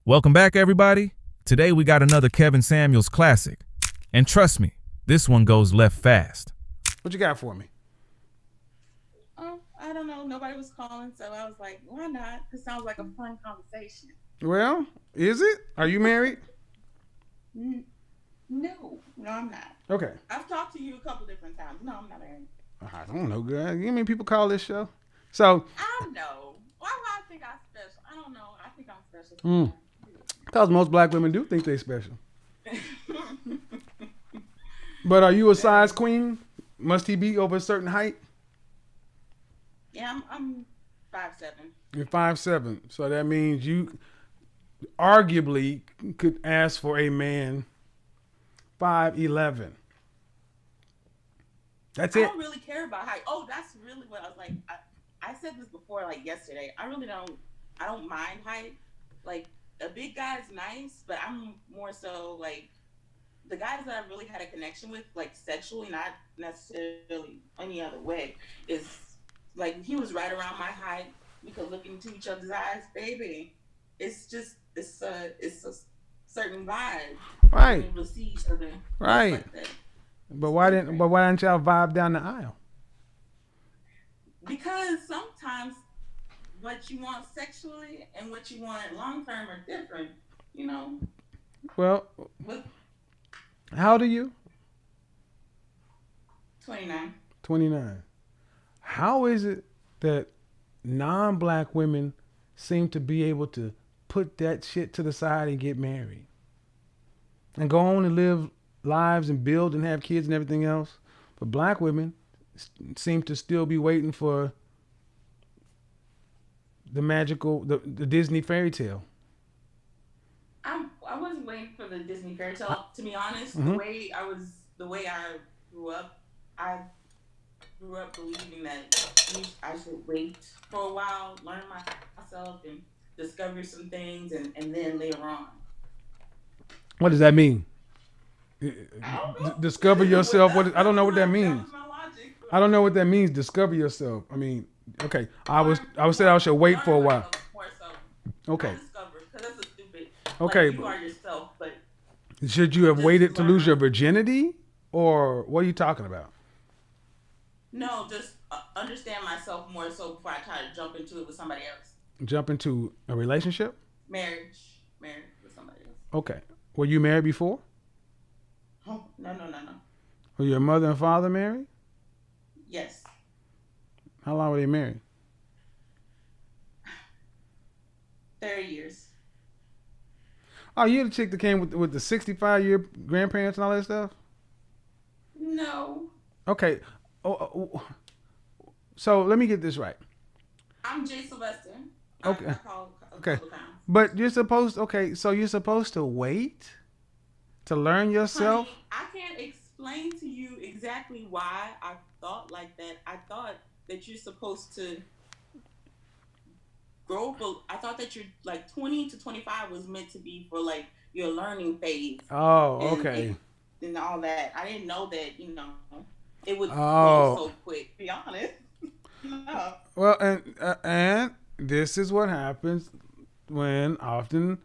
Welcome back, everybody. Today we got another Kevin Samuels classic. And trust me, this one goes left fast. What you got for me? Oh, I don't know. Nobody was calling, so I was like, why not? It sounds like a fun conversation. Well, is it? Are you married? No, I'm not. Okay. I've talked to you a couple different times. No, I'm not married. I don't know, girl. You know how many people call this show? So, I don't know. Why would I think I'm special? I don't know. I think I'm special. because most black women do think they special. But are you a size queen? Must he be over a certain height? Yeah, I'm 5'7". You're 5'7", so that means you arguably could ask for a man 5'11". That's I it. don't really care about height. Oh, that's really what I was like. I said this before, like yesterday. I really don't. I don't mind height. Like a big guy is nice, but I'm more so like the guys that I've really had a connection with, like sexually, not necessarily any other way, is like he was right around my height. We could look into each other's eyes, baby. It's just it's a certain vibe. Right. Being able to see each other. Right. Like that. But why didn't y'all vibe down the aisle? Because sometimes what you want sexually and what you want long term are different. You know, Well, with how old are you? 29. 29. How is it that non-black women seem to be able to put that shit to the side and get married and go on and live lives and build and have kids and everything else, but black women seem to still be waiting for the magical, the Disney fairy tale? I wasn't waiting for the Disney fairy tale. To be honest, Mhm. the way I grew up, I grew up believing that I should wait for a while, learn myself, and discover some things, and then later on. What does that mean? I don't know. Discover yourself. I don't know what that That means. was my logic. I don't know what that means. Discover yourself. I mean, okay. I Learn, was said I should wait for a learn while. myself more so. Okay. Not discover, because that's a stupid. Okay. Like you are yourself, but Should you have just waited to learn lose your how. virginity, or what are you talking about? No, just understand myself more so before I try to jump into it with somebody else. Jump into a relationship? Marriage with somebody else. Okay. Were you married before? Oh, no. Were your mother and father married? Yes, How long were they married? 30 years. Oh, you the chick that came with the 65-year grandparents and all that stuff? No, Okay. So let me get this right. I'm Jay Sylvester. I Okay. call a Okay. couple times. But so you're supposed to wait to learn yourself? Honey, I can't explain to you exactly why I thought like that. I thought that you're supposed to grow, but I thought that you're like 20 to 25 was meant to be for like your learning phase Oh, and okay. and all that. I didn't know that it would go Oh, so quick. To be honest, no. well, and this is what happens when often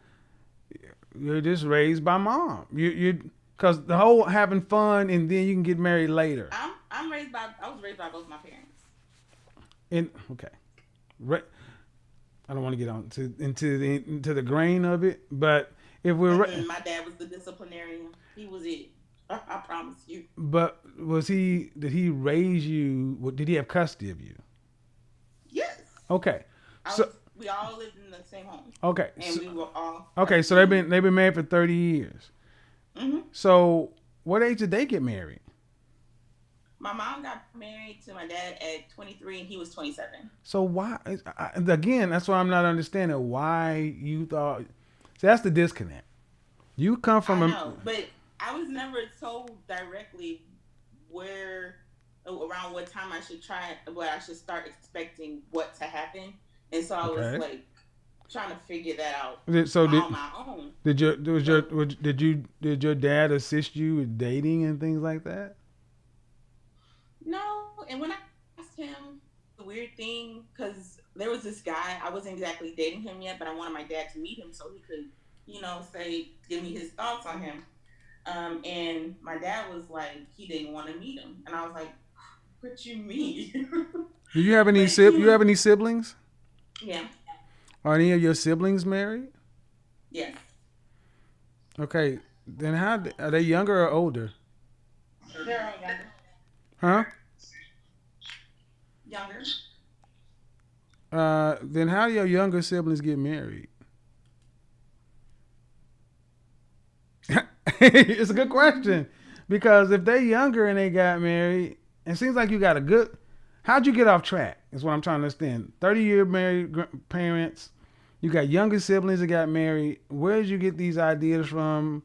you're just raised by mom. You because the whole having fun and then you can get married later. I was raised by both my parents. And okay, I don't want to get into the grain of it, but if we're My dad was the disciplinarian. He was it. I promise you. but did he raise you? Did he have custody of you? Yes. Okay, I so was. We all lived in the same home, okay, and we were all okay, like so they've been married for 30 years. hmm So what age did they get married? My mom got married to my dad at 23, and he was 27. So why? Again, that's why I'm not understanding why you thought. See, that's the disconnect. You come from I a know, but I was never told directly where around what time I should try, what I should start expecting what to happen, and so I was okay. like trying to figure that out So did on my own. did your So did your dad assist you with dating and things like that? no, and when I asked him the weird thing, because there was this guy, I wasn't exactly dating him yet, but I wanted my dad to meet him so he could say give me his thoughts on him. And my dad was like he didn't want to meet him, and I was like, what you mean? Do you have any But he you was, have any siblings? yeah, Are any of your siblings married? yes, Okay, then how are they younger or older? they're all younger, Huh? younger. Then how do your younger siblings get married? It's a good question because if they're younger and they got married, it seems like you got a good. How'd you get off track? Is what I'm trying to understand. 30-year married parents. You got younger siblings that got married. Where did you get these ideas from?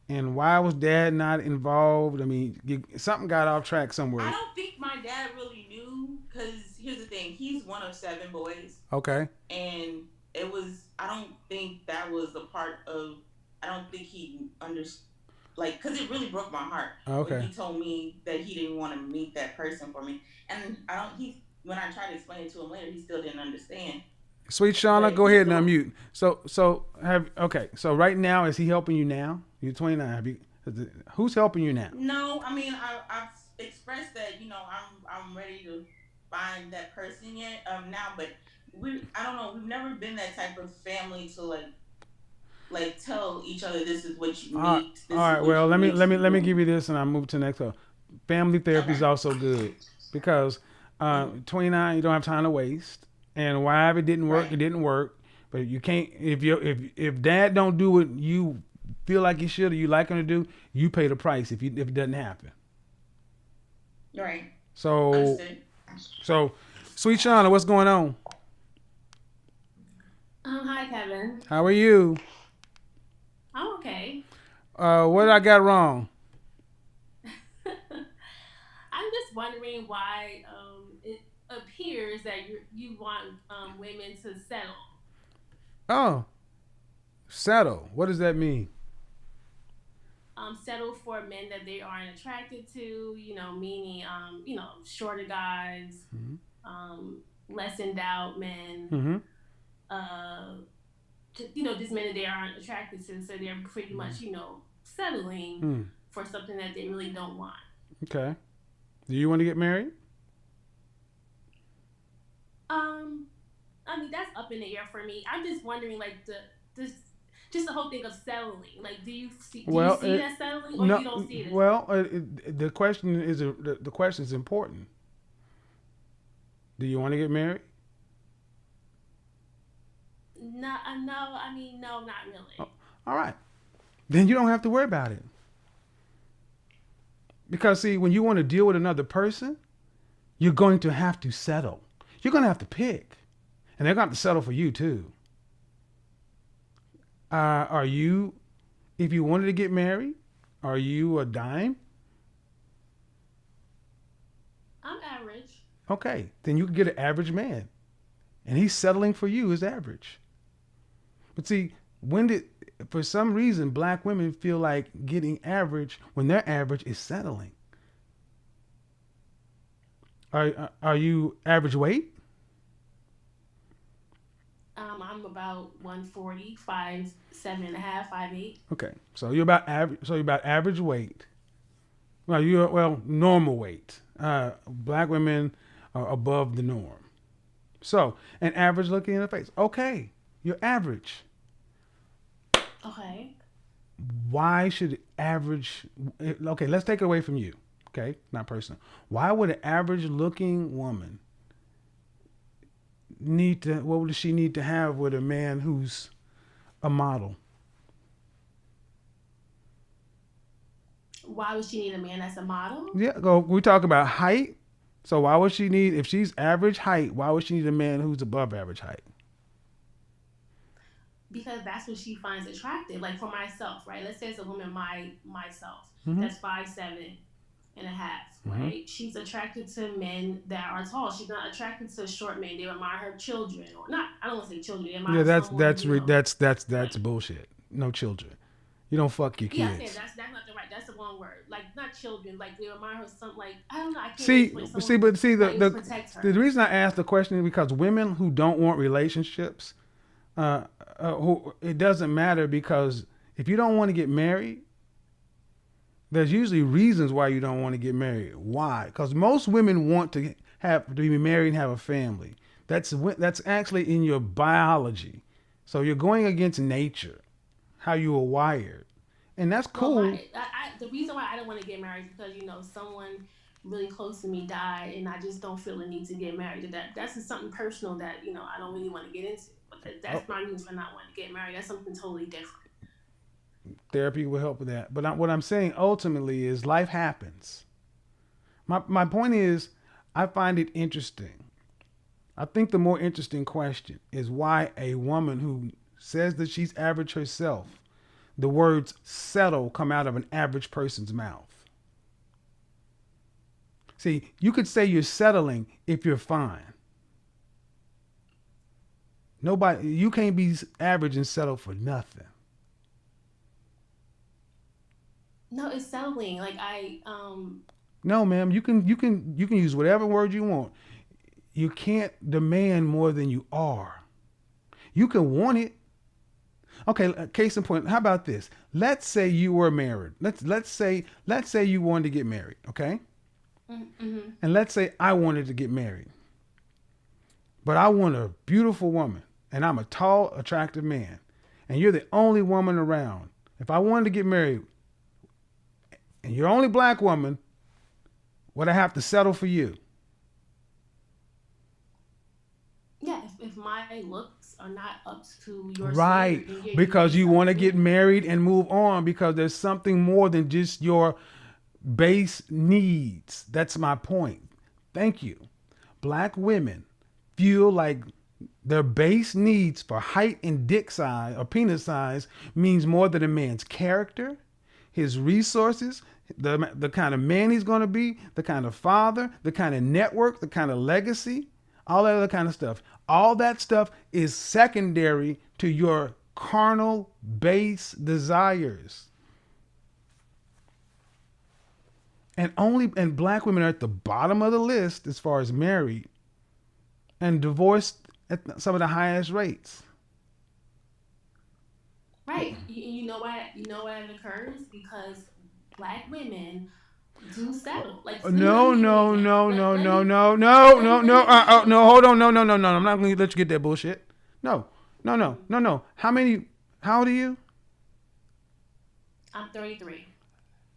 And why was dad not involved? I mean, something got off track I somewhere. don't think my dad really knew because here's the thing: he's one of seven boys, Okay. and it was. I don't think that was a part of. I don't think he understood. Like, because it really broke my heart when Okay. he told me that he didn't want to meet that person for me, and I don't. He when I tried to explain it to him later, he still didn't understand. Sweet Shauna, But go he's ahead and the unmute. So have okay. So right now, is he helping you now? You're 29. Who's helping you now? no. I mean, I've expressed that I'm ready to find that person yet now, but I don't know. We've never been that type of family to like tell each other this is what you All right. need, All this is right. what Well, you need to be let me doing. give you this, and I'll move to the next one. Family therapy is Okay. also good because Hmm. 29, you don't have time to waste, and why if it didn't work, Right. it didn't work. But you can't if dad don't do what you feel like he should or you like him to do, you pay the price if it doesn't happen. Right. So Understood. so, Sweet Shauna, what's going on? Hi, Kevin. How are you? I'm okay. What did I got wrong? I'm just wondering why it appears that you want women to settle. Oh, settle. What does that mean? Settle for men that they aren't attracted to, meaning, shorter guys, Mm-hmm. less endowed men, Mm-hmm. uh, just men that they aren't attracted to. So they're pretty much, settling Hmm. for something that they really don't want. Okay. Do you want to get married? Um, I mean, that's up in the air for me. I'm just wondering, like this, just the whole thing of settling. Like, do you Well, see that settling, or no. you don't see it as Well, settling? the question is the question is important. Do you want to get married? No, no. I mean, no, not Oh, really. all right. Then you don't have to worry about it. Because see, when you want to deal with another person, you're going to have to settle. You're going to have to pick, and they're going to have to settle for you too. Are you? If you wanted to get married, are you a dime? I'm average. Okay, then you can get an average man, and he's settling for you as average. But see, when did for some reason black women feel like getting average when their average is settling? Are you average weight? I'm about 140, 5'7.5", 5'8". Okay, so you're about average. So you're about average weight. Well, you're normal weight. Black women are above the norm. So an average looking in the face. Okay, you're average. Okay. Why should average? Okay, let's take it away from you. Okay, not personal. Why would an average looking woman need to? What would she need to have with a man who's a model? Why would she need a man that's a model? Yeah, go. We talk about height. So why would she need if she's average height? Why would she need a man who's above average height? Because that's what she finds attractive. Like for myself, right? Let's say it's a woman, myself, Mm-hmm. that's 5'7.5", Mm-hmm. right? She's attracted to men that are tall. She's not attracted to short men. They admire her children, or not. I don't want to say children. They Yeah, admire someone, that's like, bullshit. No children. You don't fuck your yeah, I said kids. that's not the right. That's the wrong word. Like not children. Like they admire her. Some like I don't know. I can't really See, explain. see, Someone but see that protects the her. reason I asked the question is because women who don't want relationships, who it doesn't matter, because if you don't want to get married, there's usually reasons why you don't want to get married. Why? Because most women want to be married and have a family. That's actually in your biology. So you're going against nature, how you were wired, and that's Well, cool. the reason why I don't want to get married is because someone really close to me died, and I just don't feel the need to get married. That's just something personal that I don't really want to get into. But Oh, that's my reason for not wanting to get married. That's something totally different. therapy will help with that. But what I'm saying ultimately is life happens. My point is, I find it interesting. I think the more interesting question is why a woman who says that she's average herself, the words settle come out of an average person's mouth. See, you could say you're settling if you're fine. You can't be average and settle for nothing. No, it's settling. Like No, ma'am, you can use whatever word you want. You can't demand more than you are. You can want it. Okay, case in point. How about this? Let's say you were married. Let's say you wanted to get married, okay? mm-hmm. And let's say I wanted to get married. But I want a beautiful woman, and I'm a tall, attractive man, and you're the only woman around. If I wanted to get married and you're the only black woman, would I have to settle for you? Yeah, if my looks are not up to your Right, standard, then yeah, you because can you settle want to for get me. married and move on, because there's something more than just your base needs. That's my point. Thank you. Black women feel like their base needs for height and dick size or penis size means more than a man's character, his resources, the kind of man he's going to be, the kind of father, the kind of network, the kind of legacy, all that other kind of stuff. All that stuff is secondary to your carnal base desires. And black women are at the bottom of the list as far as married, and divorced at some of the highest rates. Right. You know why? You know why it occurs? Because black women do settle. Like, let No, me give you an no, example. no, Let, no, let no, me no, no, let me no, let no, me give you an no, hold on, no, example. no, no, no. I'm not going to let you get that bullshit. No, no, no, Mm, no, no. How old are you? I'm 33.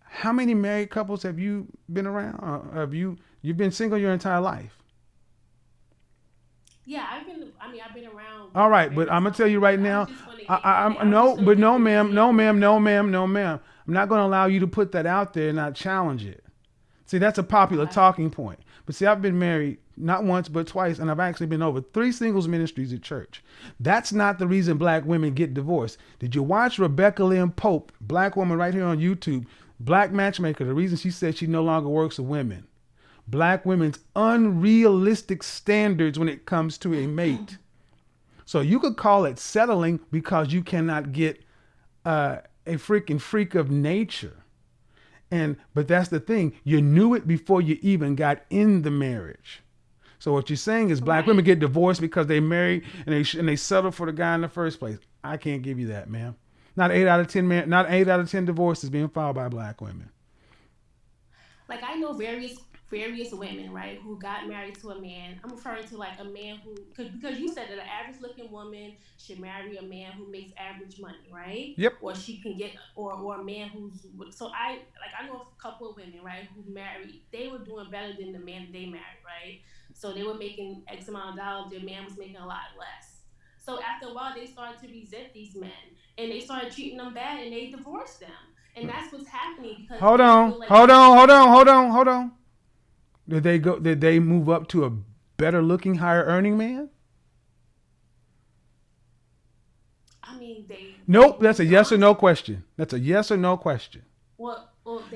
How many married couples have you been around? You've been single your entire life? Yeah, I've been around All right, but married I'm gonna tell you couples, right but now. I was No, just gonna but give no, you an ma'am, no, example. ma'am, no, ma'am, no, ma'am. I'm not gonna allow you to put that out there and not challenge it. See, that's a popular Okay. talking point. But see, I've been married not once but twice, and I've actually been over 3 singles ministries at church. That's not the reason black women get divorced. Did you watch Rebecca Lynn Pope, black woman right here on YouTube, black matchmaker? The reason she said she no longer works with women. Black women's unrealistic standards when it comes to a mate. So you could call it settling because you cannot get a freaking freak of nature. But that's the thing. You knew it before you even got in the marriage. So what you're saying is black women Right. get divorced because they married and they settle for the guy in the first place. I can't give you that, man. Not 8 out of 10 divorces being filed by black women. Like, I know various women, right, who got married to a man. I'm referring to like a man who, because you said that an average looking woman should marry a man who makes average money, right? Yep. Or she can get, or a man who's, so I know a couple of women, right, who married, they were doing better than the man that they married, right? So they were making X amount of dollars, their man was making a lot less. So after a while, they started to resent these men, and they started treating them bad, and they divorced them. And that's what's happening because Hold they on. feel like Hold they on. Hold on. settled. Hold on. Hold on. Did they move up to a better looking, higher earning man? I mean, they Nope. That's a moved yes or on. no question. That's a yes or no question. Well,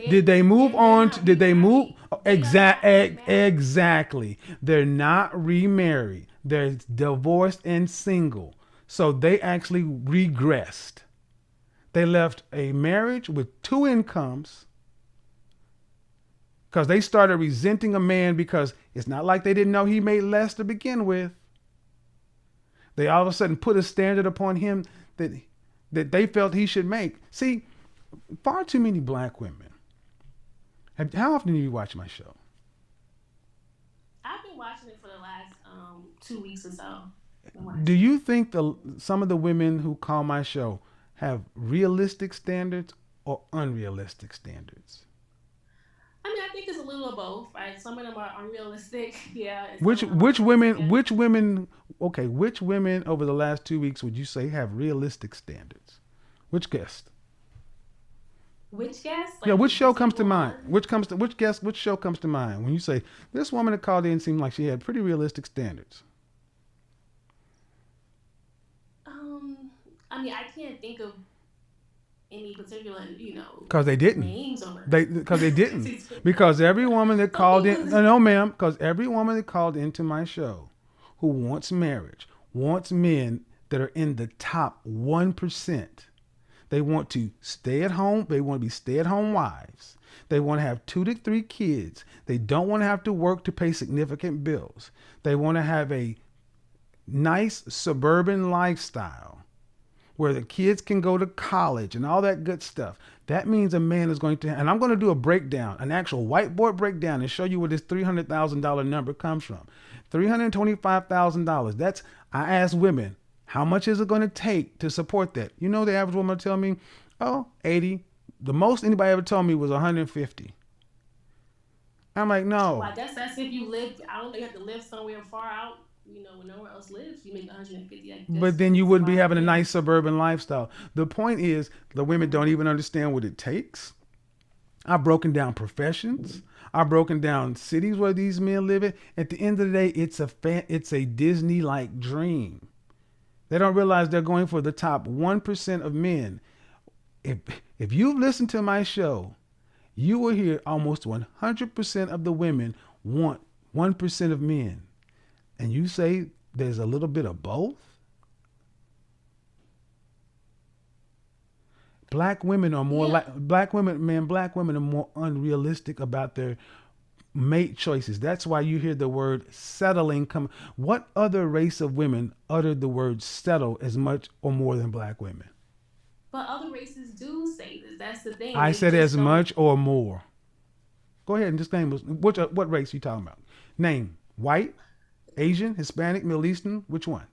Did they move on to, did they move They are not remarried. exactly. They're not remarried. They're divorced and single. So they actually regressed. They left a marriage with 2 incomes because they started resenting a man because it's not like they didn't know he made less to begin with. They all of a sudden put a standard upon him that they felt he should make. See, far too many black women. How often do you watch my show? I've been watching it for the last 2 weeks or so. Do you think some of the women who call my show have realistic standards or unrealistic standards? I mean, I think it's a little of both, right? Some of them are unrealistic, yeah. Which women? Okay, which women over the last 2 weeks would you say have realistic standards? Which guest? Which guest? Yeah, which show comes to mind? Which show comes to mind when you say this woman that called in seemed like she had pretty realistic standards? I mean, I can't think of any particular, Because they didn't. names or Because they didn't. Because every woman that called in, no, ma'am. Because every woman that called into my show, who wants marriage, wants men that are in the top 1%. They want to stay at home. They want to be stay-at-home wives. They want to have 2 to 3 kids. They don't want to have to work to pay significant bills. They want to have a nice suburban lifestyle where the kids can go to college and all that good stuff. That means a man is going to, and I'm going to do a breakdown, an actual whiteboard breakdown, and show you where this $300,000 number comes from. $325,000. That's, I ask women, how much is it going to take to support that? You know, the average woman will tell me, oh, 80. The most anybody ever told me was 150. I'm like, no. Well, I guess that's if you live, I don't know, you have to live somewhere far out, when nowhere else lives, you make 150. But then you wouldn't be having a nice suburban lifestyle. The point is, the women don't even understand what it takes. I've broken down professions. I've broken down cities where these men live in. At the end of the day, it's a Disney-like dream. They don't realize they're going for the top 1% of men. If you've listened to my show, you will hear almost 100% of the women want 1% of men. And you say there's a little bit of both? Black women are more black women are more unrealistic about their mate choices. That's why you hear the word settling come. What other race of women uttered the word settle as much or more than black women? But other races do say this. That's the thing. I said as much or more. Go ahead and just name what race you talking about. Name. White, Asian, Hispanic, Middle Eastern, which one?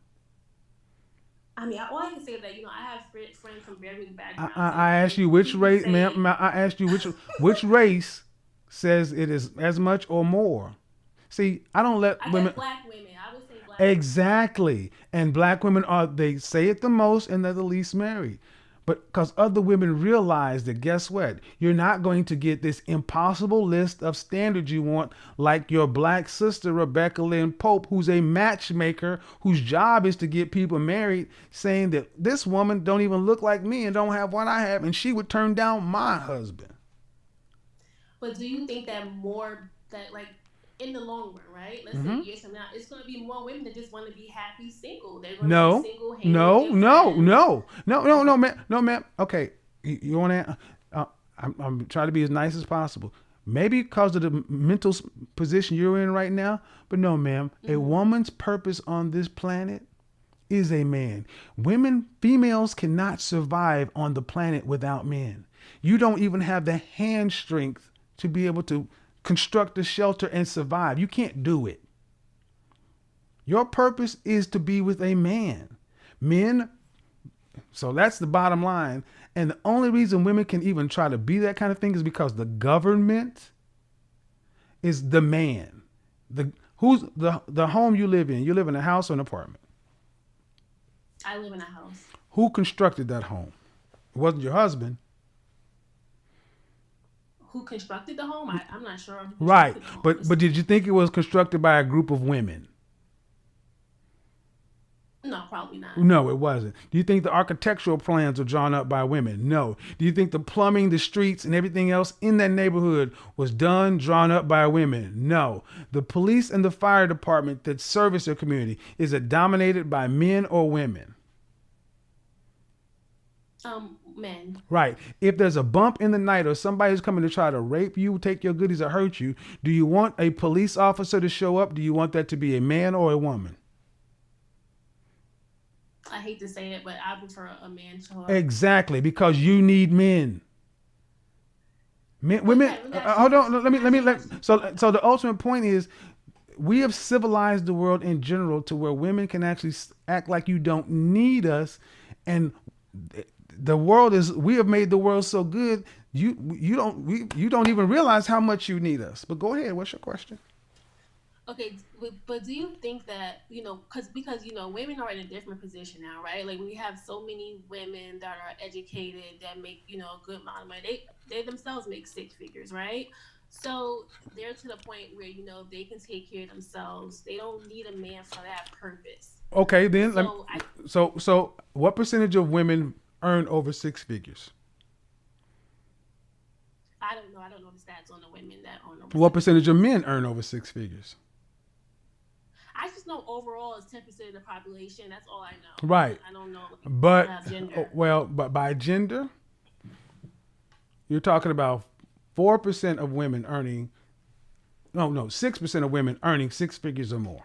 I mean, all I can say is that, I have friends from varying backgrounds. I asked you which race, ma'am. I asked you which race says it is as much or more. See, I don't let women. Black women. I would say black. Exactly, and black women they say it the most and they're the least married. But because other women realize that, guess what? You're not going to get this impossible list of standards you want, like your black sister, Rebecca Lynn Pope, who's a matchmaker, whose job is to get people married, saying that this woman don't even look like me and don't have what I have, and she would turn down my husband. But do you think that in the long run, right? Let's say years from now, it's going to be more women that just want to be happy single. They're going to be single. No, ma'am. Okay, you want to? I'm trying to be as nice as possible. Maybe because of the mental position you're in right now, but no, ma'am. A woman's purpose on this planet is a man. Females cannot survive on the planet without men. You don't even have the hand strength to be able to construct a shelter and survive. You can't do it. Your purpose is to be with a man. Men, so that's the bottom line. And the only reason women can even try to be that kind of thing is because the government is the man. Who's the home you live in? You live in a house or an apartment? I live in a house. Who constructed that home? It wasn't your husband. Who constructed the home? I'm not sure. Right. But did you think it was constructed by a group of women? No, probably not. No, it wasn't. Do you think the architectural plans were drawn up by women? No. Do you think the plumbing, the streets, and everything else in that neighborhood was drawn up by women? No. The police and the fire department that service their community, is it dominated by men or women? Men. Right. If there's a bump in the night or somebody's coming to try to rape you, take your goodies, or hurt you, do you want a police officer to show up? Do you want that to be a man or a woman? I hate to say it, but I prefer a man to her. Exactly, because you need men. Men, Well, women. yeah, let me ask you a Hold on. question. Let me. Ask you a Let. question. So the ultimate point is, we have civilized the world in general to where women can actually act like you don't need us, and the world is. We have made the world so good. You don't even realize how much you need us. But go ahead. What's your question? Okay, but do you think that because women are in a different position now, right? Like we have so many women that are educated that make a good amount of money. They themselves make six figures, right? So they're to the point where they can take care of themselves. They don't need a man for that purpose. Okay, then. So So what percentage of women earn over six figures? I don't know. I don't know the stats on the women that own over What six percentage of figures. men earn over six figures? I just know overall it's 10% of the population. That's all I know. Right. I don't know like But gender. well, but by gender, you're talking about 4% of women earning. No, 6% of women earning six figures or more.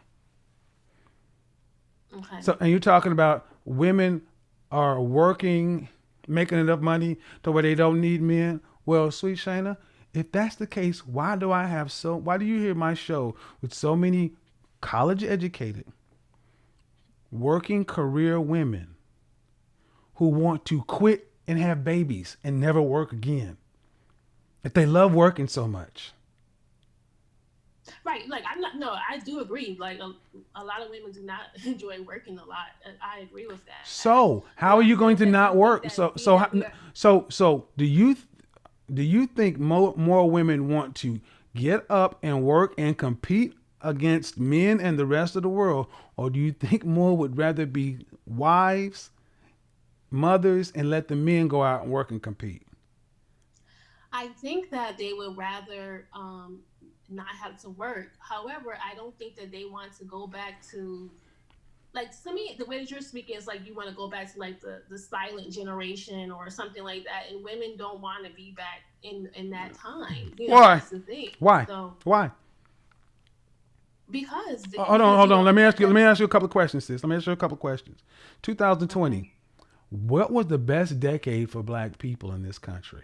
Okay. So, and you're talking about women are working, making enough money to where they don't need men. Well, sweet Shayna, if that's the case, why do you hear my show with so many college educated, working career women who want to quit and have babies and never work again? If they love working so much. Right. Like I'm not. No, I do agree. Like a lot of women do not enjoy working a lot. I agree with that. So, how But are I'm you going saying to that, do not you think work? that being that we are So do you think more women want to get up and work and compete against men and the rest of the world, or do you think more would rather be wives, mothers, and let the men go out and work and compete? I think that they would rather not have to work. However, I don't think that they want to go back to like to me the way that you're speaking is like you want to go back to like the silent generation or something like that, and women don't want to be back in that time. Why? That's the thing. Why? So Why? because Hold on. Let me because ask you a couple of questions, sis. Let me ask you a couple of questions. okay. 2020. What was the best decade for black people in this country?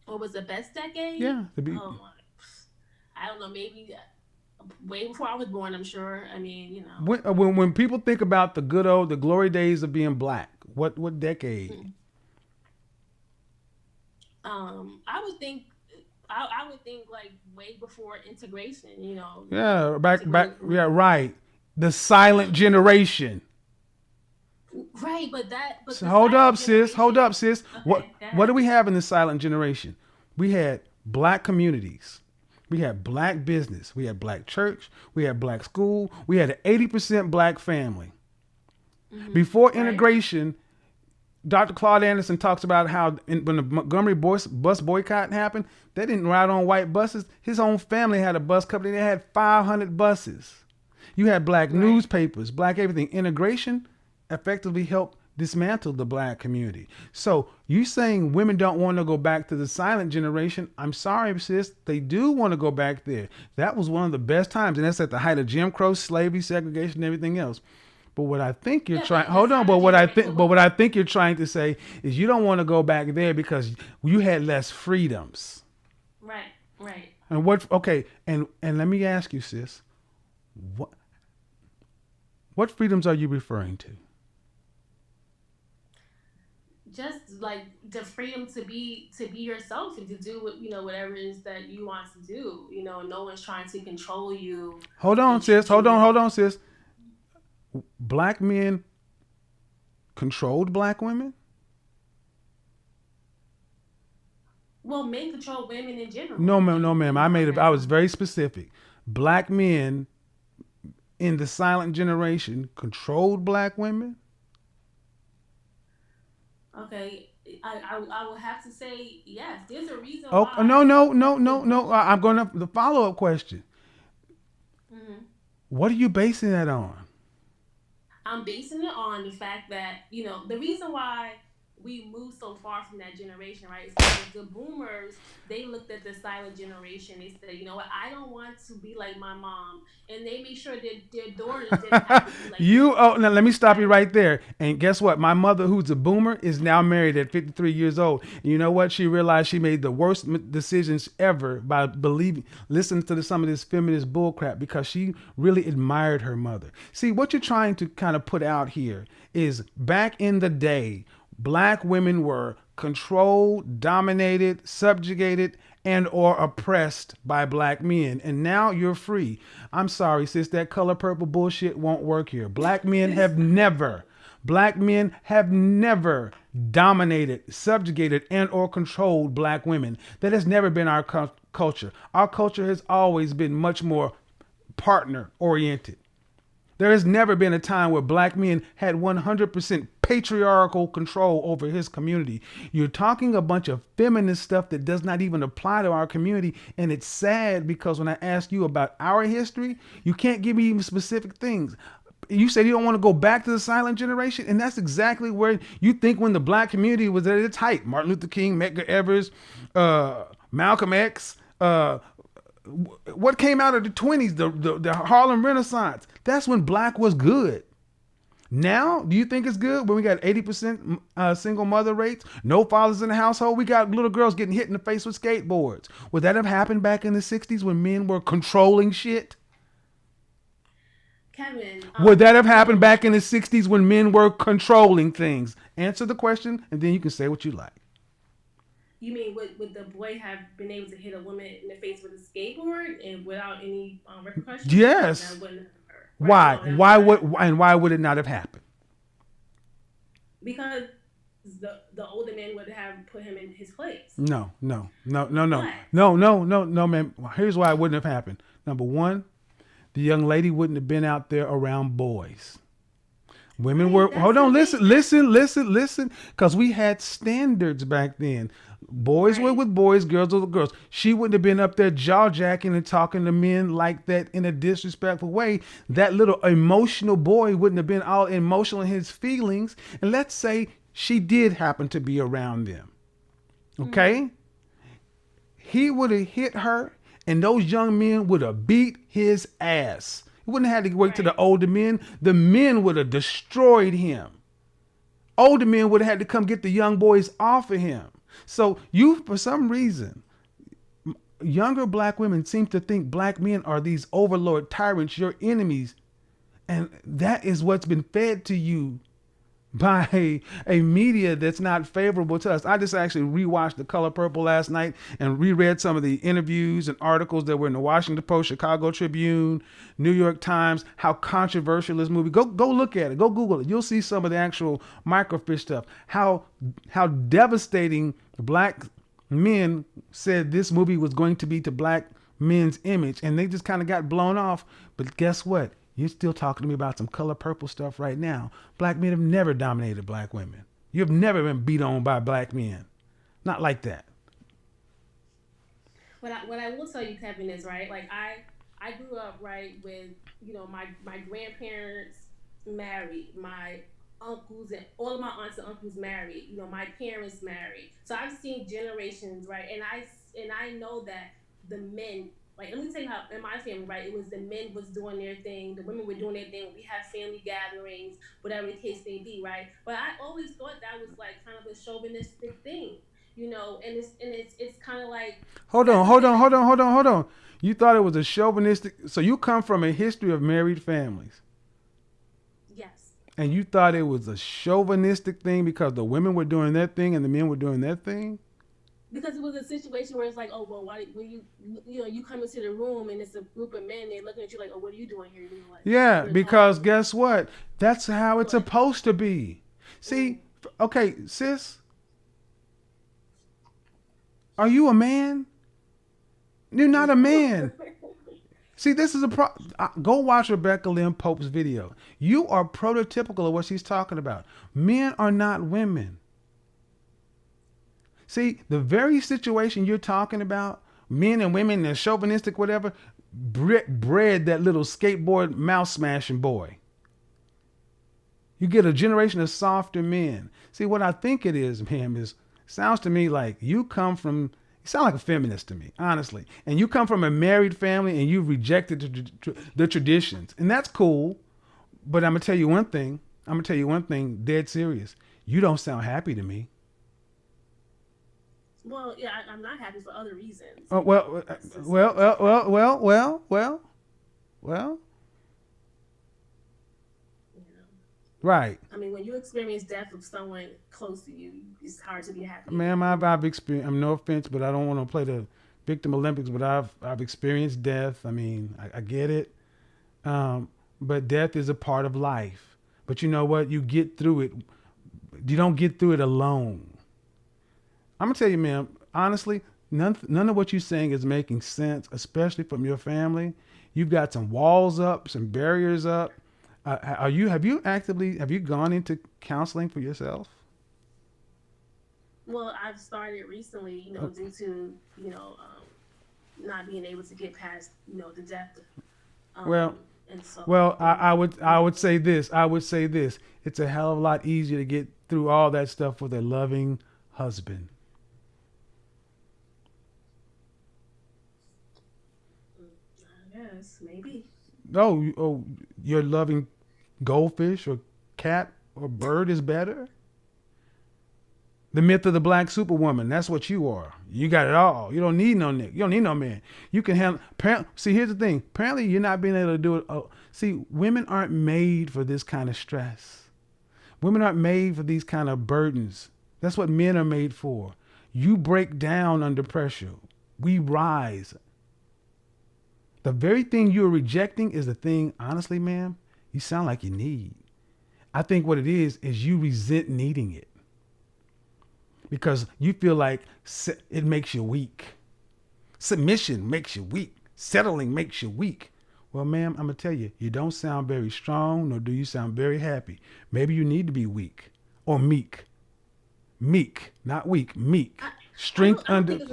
What was the best decade? Yeah, to be Oh my, I don't know. Maybe way before I was born. I'm sure. I mean, when people think about the glory days of being black, what decade? mm, I would think. I would think like way before integration. Yeah, Integrate. yeah, right. The silent generation. Right, but So the hold silent up, sis. Hold generation. up, sis. Okay, go What do ahead. we have in the silent generation? We had black communities. We had black business. We had black church. We had black school. We had an 80% black family. Before Right. integration, Dr. Claude Anderson talks about how when the Montgomery bus boycott happened, they didn't ride on white buses. His own family had a bus company. They had 500 buses. You had black Right. newspapers, black everything. Integration effectively helped dismantle the black community. So you saying women don't want to go back to the silent generation? I'm sorry, sis. They do want to go back there. That was one of the best times, and that's at the height of Jim Crow, slavery, segregation, and everything else. But what I think you're Yeah, trying but the hold on, silent generation. but what I think you're trying to say is you don't want to go back there because you had less freedoms. Right. Right. And what okay, and let me ask you, sis, what what freedoms are you referring to? Just like the freedom to be yourself and to do whatever it is that you want to do. No one's trying to control you Hold on, and sis. treat you Hold on, sis. Black men controlled black women? well, men control women in general No, ma'am, no, ma'am. in I context. was very specific. Black men in the silent generation controlled black women? Okay, I will have to say yes. There's a reason Oh, why the no. rules. I'm going to the follow-up question. Mhm. What are you basing that on? I'm basing it on the fact that the reason why we moved so far from that generation, right? So the boomers, they looked at the silent generation. They said, you know what, I don't want to be like my mom, and they made sure that their daughters didn't have to be like their Now let me stop you right. right there. And guess what? My mother, who's a boomer, is now married at 53 years old. And you know what? She realized she made the worst decisions ever by listening to some of this feminist bullcrap because she really admired her mother. See, what you're trying to kind of put out here is back in the day, black women were controlled, dominated, subjugated, and or oppressed by black men. And now you're free. I'm sorry, sis, that color purple bullshit won't work here. Black men have never dominated, subjugated, and or controlled black women. That has never been our culture. Our culture has always been much more partner oriented. There has never been a time where black men had 100% patriarchal control over his community. You're talking a bunch of feminist stuff that does not even apply to our community. And it's sad because when I ask you about our history, you can't give me even specific things. You said you don't want to go back to the silent generation. And that's exactly where you think when the black community was at its height. Martin Luther King, Medgar Evers, Malcolm X, what came out of the 20s, the Harlem Renaissance. That's when black was good. Now, do you think it's good when we got 80% single mother rates, no fathers in the household? We got little girls getting hit in the face with skateboards. Would that have happened back in the 60s when men were controlling shit? Kevin, Would that have happened back in the 60s when men were controlling things? Answer the question, and then you can say what you like. you mean would the boy have been able to hit a woman in the face with a skateboard and without any repercussions? Yes. That wouldn't occur. Why? Right? No, Why would it not have happened? because the older man would have put him in his place. No, What? man. Here's why it wouldn't have happened. Number one, the young lady wouldn't have been out there around boys. Women Right, were, that's hold on, the thing. listen, because we had standards back then. Boys were Right. with boys, girls were with girls. She wouldn't have been up there jaw jacking and talking to men like that in a disrespectful way. That little emotional boy wouldn't have been all emotional in his feelings. And let's say she did happen to be around them. Okay? He would have hit her, and those young men would have beat his ass. He wouldn't have had to wait to the Right. older men. The men would have destroyed him. Older men would have had to come get the young boys off of him. So you, for some reason, younger black women seem to think black men are these overlord tyrants, your enemies. And that is what's been fed to you by a media that's not favorable to us. I just actually rewatched The Color Purple last night and reread some of the interviews and articles that were in the Washington Post, Chicago Tribune, New York Times, how controversial this movie. Go look at it. Go Google it. You'll see some of the actual microfiche stuff. How devastating black men said this movie was going to be to black men's image, and they just kind of got blown off. But guess what? You're still talking to me about some Color Purple stuff right now. Black men have never dominated black women. You've never been beat on by black men. Not like that. What I will tell you, Kevin, is right. Like I grew up right with my grandparents married, my uncles and all of my aunts and uncles married. My parents married. So I've seen generations, right, and I know that the men. Like, let me tell you how in my family, right, it was the men was doing their thing, the women were doing their thing. We had family gatherings, whatever the case may be, right. But I always thought that was like kind of a chauvinistic thing, and it's kind of like Hold that's on, the hold thing. on, Like, hold on, hold on, hold on. You thought it was a chauvinistic. So you come from a history of married families, yes, and you thought it was a chauvinistic thing because the women were doing their thing and the men were doing their thing. because it was a situation where it's like, oh well, why when you come into the room and it's a group of men, they're looking at you like, oh, what are you doing here? Like, Yeah, we're because talking. guess what? That's how it's What? supposed to be. See, okay, sis, are you a man? You're not a man. See, this is a go watch Rebecca Lynn Pope's video. You are prototypical of what she's talking about. Men are not women. See, the very situation you're talking about, men and women and chauvinistic whatever, bred that little skateboard mouse smashing boy. You get a generation of softer men. See, what I think it is, ma'am, is sounds to me like you sound like a feminist to me, honestly. And you come from a married family and you've rejected the traditions. And that's cool. But I'm going to tell you one thing. Dead serious. You don't sound happy to me. Well, yeah, I'm not happy for other reasons. Oh, well. Right. I mean, when you experience death of someone close to you, it's hard to be happy. Ma'am, I've experienced. I'm no offense, but I don't want to play the victim Olympics. But I've experienced death. I mean, I get it. But death is a part of life. But you know what? You get through it. You don't get through it alone. I'm gonna tell you, ma'am. Honestly, none of what you're saying is making sense, especially from your family. You've got some walls up, some barriers up. Have you gone into counseling for yourself? Well, I've started recently, due to, not being able to get past, the death. And so, I would say this. It's a hell of a lot easier to get through all that stuff with a loving husband. Yes, maybe. Oh, your loving goldfish or cat or bird is better? The myth of the black superwoman. That's what you are. You got it all. You don't need no nigga. You don't need no man. You can handle. See, here's the thing. Apparently, you're not being able to do it. See, women aren't made for this kind of stress. Women aren't made for these kind of burdens. That's what men are made for. You break down under pressure. We rise. The very thing you're rejecting is the thing, honestly, ma'am, you sound like you need. I think what it is you resent needing it. Because you feel like it makes you weak. Submission makes you weak. Settling makes you weak. Well, ma'am, I'm going to tell you, you don't sound very strong, nor do you sound very happy. Maybe you need to be weak or meek. Meek, not weak, meek. Strength under. I don't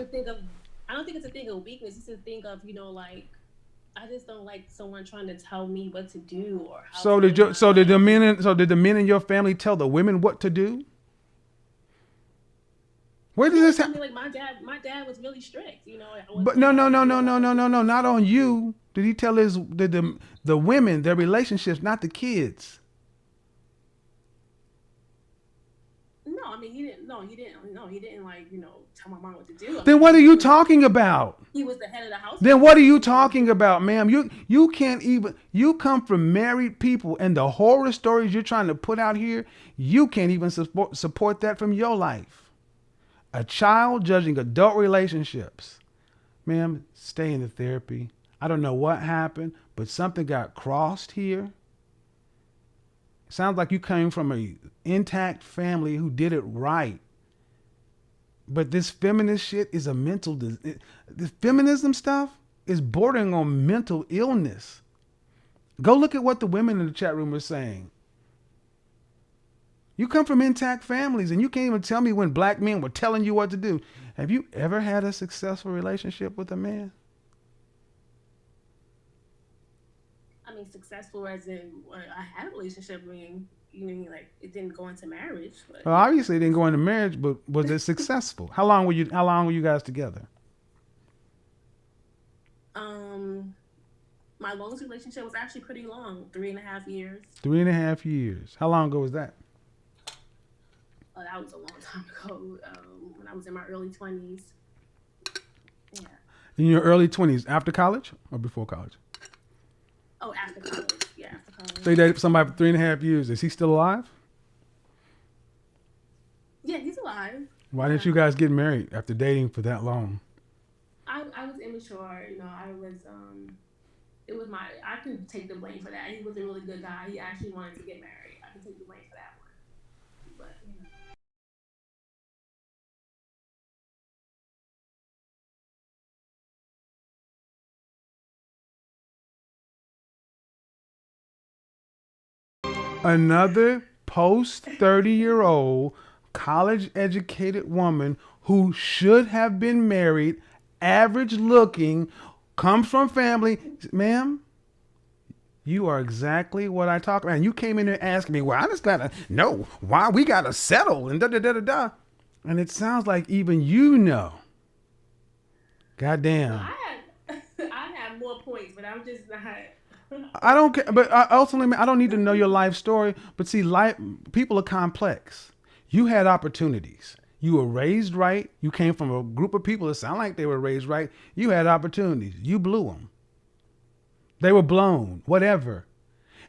think it's a thing of weakness. It's a thing of, I just don't like someone trying to tell me what to do or how. So did the men in your family tell the women what to do? Where did this happen? Like my dad was really strict, But no, not on you. Did he tell the women their relationships, not the kids? No, I mean he didn't. No, he didn't. No, he didn't tell my mom what to do. Then what are you talking about? He was the head of the house. Then what are you talking about, ma'am? You can't even. You come from married people, and the horror stories you're trying to put out here, you can't even support that from your life. A child judging adult relationships. Ma'am, stay in the therapy. I don't know what happened, but something got crossed here. Sounds like you came from an intact family who did it right. But this feminist shit is a mental... The feminism stuff is bordering on mental illness. Go look at what the women in the chat room are saying. You come from intact families and you can't even tell me when black men were telling you what to do. Have you ever had a successful relationship with a man? I mean, successful as in I had a relationship. You mean like it didn't go into marriage? But... Well, obviously it didn't go into marriage, but was it successful? How long were you guys together? My longest relationship was actually pretty long, 3.5 years. 3.5 years. How long ago was that? That was a long time ago, when I was in my early 20s. Yeah. In your early 20s, after college or before college? Oh, after college. Yeah, after college. So you dated somebody for 3.5 years. Is he still alive? Yeah, he's alive. Why didn't you guys get married after dating for that long? I was immature. I can take the blame for that. He was a really good guy. He actually wanted to get married. I can take the blame for that one. But, Another post 30-year-old college educated woman who should have been married, average looking, comes from family. Ma'am, You are exactly what I talk about. And you came in there asking me, well, I just gotta know why we gotta settle and da da da da da. And it sounds like even you know. Goddamn. No, I have more points, but I'm just not. I don't care, but ultimately, I don't need to know your life story. But see, life people are complex. You had opportunities. You were raised right. You came from a group of people that sound like they were raised right. You had opportunities. You blew them. They were blown. Whatever.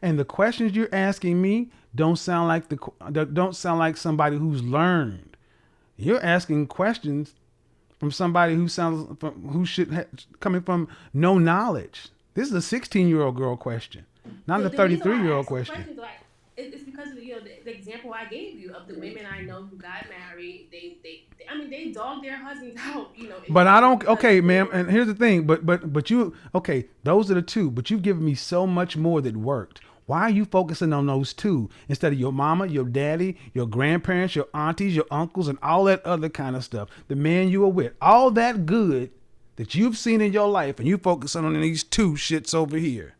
And the questions you're asking me don't sound like somebody who's learned. You're asking questions from somebody coming from no knowledge. This is a 16-year-old girl question, not a 33-year-old question. It's because of the example I gave you of the women I know who got married. They dogged their husbands out. But I don't. Okay, ma'am. And here's the thing. But you. Okay, those are the two. But you've given me so much more that worked. Why are you focusing on those two instead of your mama, your daddy, your grandparents, your aunties, your uncles, and all that other kind of stuff? The man you were with, all that good that you've seen in your life, and you focusing on these two shits over here.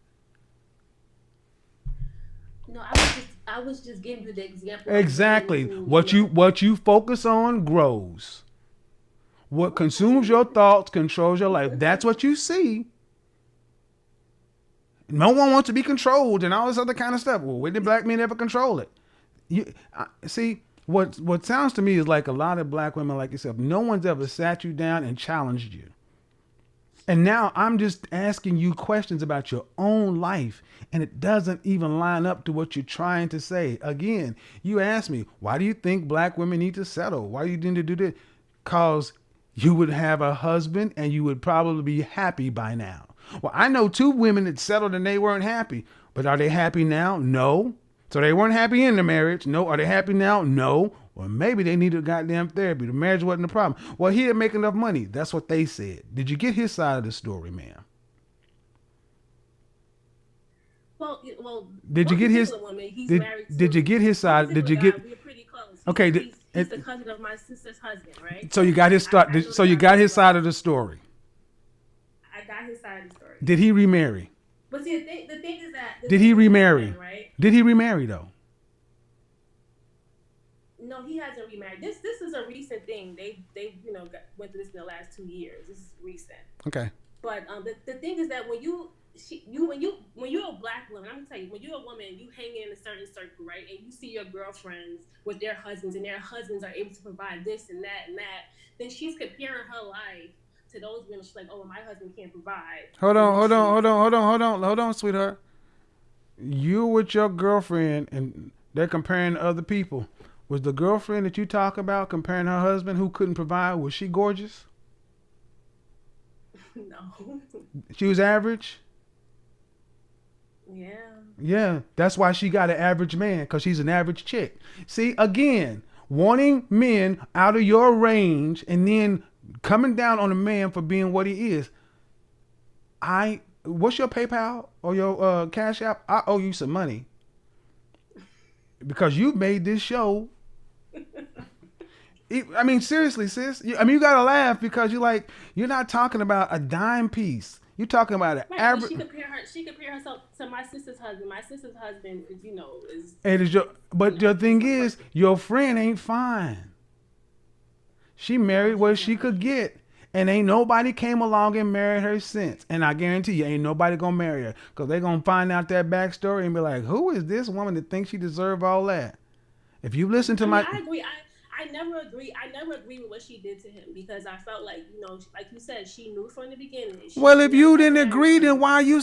No, I was just giving you the example. Exactly. What you focus on grows. What consumes your thoughts controls your life. That's what you see. No one wants to be controlled and all this other kind of stuff. Well, where did black men ever control it? See, what sounds to me is like a lot of black women like yourself. No one's ever sat you down and challenged you. And now I'm just asking you questions about your own life, and it doesn't even line up to what you're trying to say. Again, you asked me, why do you think black women need to settle? Why do you need to do this? Because you would have a husband and you would probably be happy by now. Well, I know two women that settled and they weren't happy. But are they happy now? No. So they weren't happy in the marriage. No. Are they happy now? No. Well, maybe they needed goddamn therapy. The marriage wasn't the problem. Well, he didn't make enough money. That's what they said. Did you get his side of the story, ma'am? Well, did you get his? Did you get his side? Did you get? We're pretty close. Okay. He's the cousin of my sister's husband, right? So you got his start. So you got his side of the story. I got his side of the story. Did he remarry? But see, the thing is that. Did he remarry? Right? Did he remarry though? No, he hasn't remarried. This is a recent thing. They went through this in the last 2 years. This is recent. Okay. But the thing is that when you're a black woman, I'm gonna tell you, when you're a woman, you hang in a certain circle, right? And you see your girlfriends with their husbands, and their husbands are able to provide this and that and that. Then she's comparing her life to those women. She's like, oh, well, my husband can't provide. Hold on, sweetheart. You with your girlfriend, and they're comparing to other people. Was the girlfriend that you talk about comparing her husband who couldn't provide, was she gorgeous? No. She was average? Yeah. Yeah, that's why she got an average man, because she's an average chick. See, again, wanting men out of your range and then coming down on a man for being what he is. What's your PayPal or your Cash App? I owe you some money. Because you made this show. I mean, seriously, sis. You gotta laugh because you're not talking about a dime piece. You're talking about an average. She compare herself to my sister's husband. My sister's husband is. And but the thing is, your friend ain't fine. She married what she could get. And ain't nobody came along and married her since. And I guarantee you, ain't nobody gonna marry her. Because they're gonna find out that backstory and be like, who is this woman that thinks she deserves all that? If you listen to I agree. I never agree with what she did to him because I felt like, like you said, she knew from the beginning. Well, if you didn't agree, then why you...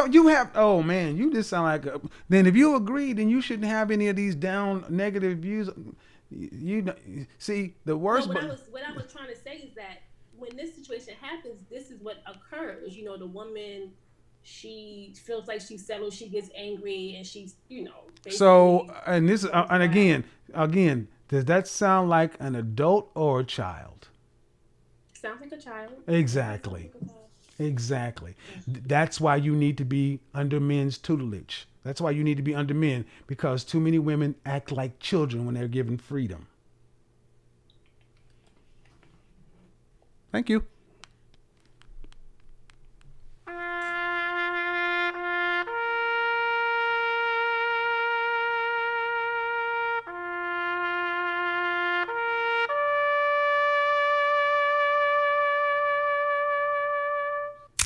You have... Oh, man, you just sound like... Then if you agree, then you shouldn't have any of these down negative views. See, the worst... What I was trying to say is that when this situation happens, this is what occurs. The woman... She feels like she's settled. She gets angry, and she's, So, and this, and again, does that sound like an adult or a child? Sounds like a child. Exactly. That's why you need to be under men's tutelage. That's why you need to be under men, because too many women act like children when they're given freedom. Thank you.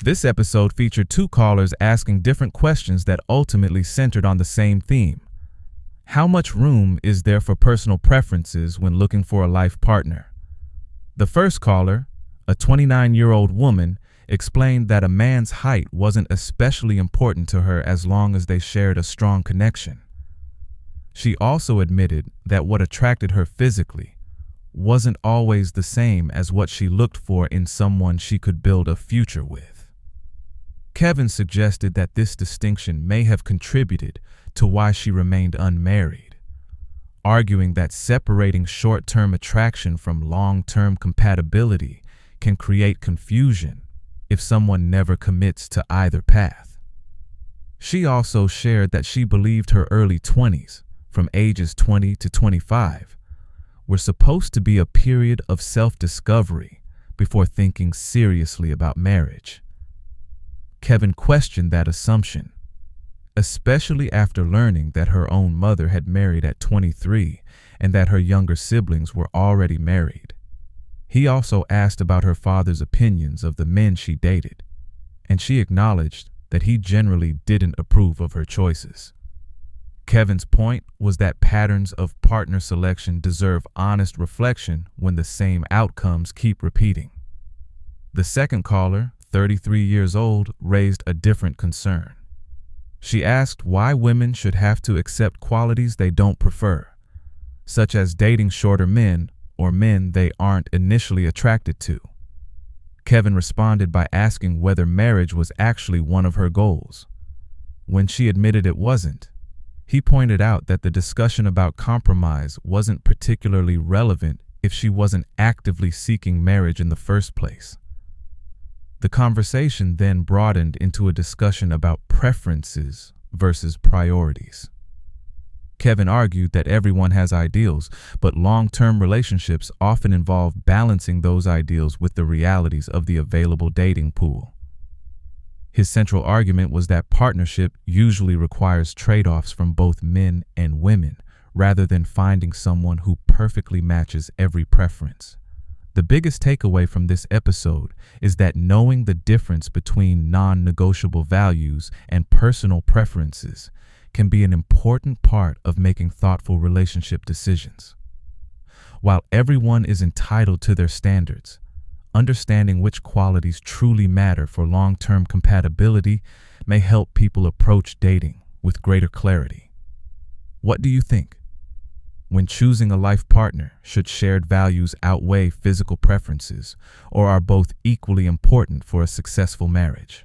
This episode featured two callers asking different questions that ultimately centered on the same theme. How much room is there for personal preferences when looking for a life partner? The first caller, a 29-year-old woman, explained that a man's height wasn't especially important to her as long as they shared a strong connection. She also admitted that what attracted her physically wasn't always the same as what she looked for in someone she could build a future with. Kevin suggested that this distinction may have contributed to why she remained unmarried, arguing that separating short-term attraction from long-term compatibility can create confusion if someone never commits to either path. She also shared that she believed her early 20s, from ages 20 to 25, were supposed to be a period of self-discovery before thinking seriously about marriage. Kevin questioned that assumption, especially after learning that her own mother had married at 23 and that her younger siblings were already married. He also asked about her father's opinions of the men she dated, and she acknowledged that he generally didn't approve of her choices. Kevin's point was that patterns of partner selection deserve honest reflection when the same outcomes keep repeating. The second caller, 33 years old, raised a different concern. She asked why women should have to accept qualities they don't prefer, such as dating shorter men or men they aren't initially attracted to. Kevin responded by asking whether marriage was actually one of her goals. When she admitted it wasn't, he pointed out that the discussion about compromise wasn't particularly relevant if she wasn't actively seeking marriage in the first place. The conversation then broadened into a discussion about preferences versus priorities. Kevin argued that everyone has ideals, but long-term relationships often involve balancing those ideals with the realities of the available dating pool. His central argument was that partnership usually requires trade-offs from both men and women, rather than finding someone who perfectly matches every preference. The biggest takeaway from this episode is that knowing the difference between non-negotiable values and personal preferences can be an important part of making thoughtful relationship decisions. While everyone is entitled to their standards, understanding which qualities truly matter for long-term compatibility may help people approach dating with greater clarity. What do you think? When choosing a life partner, should shared values outweigh physical preferences, or are both equally important for a successful marriage?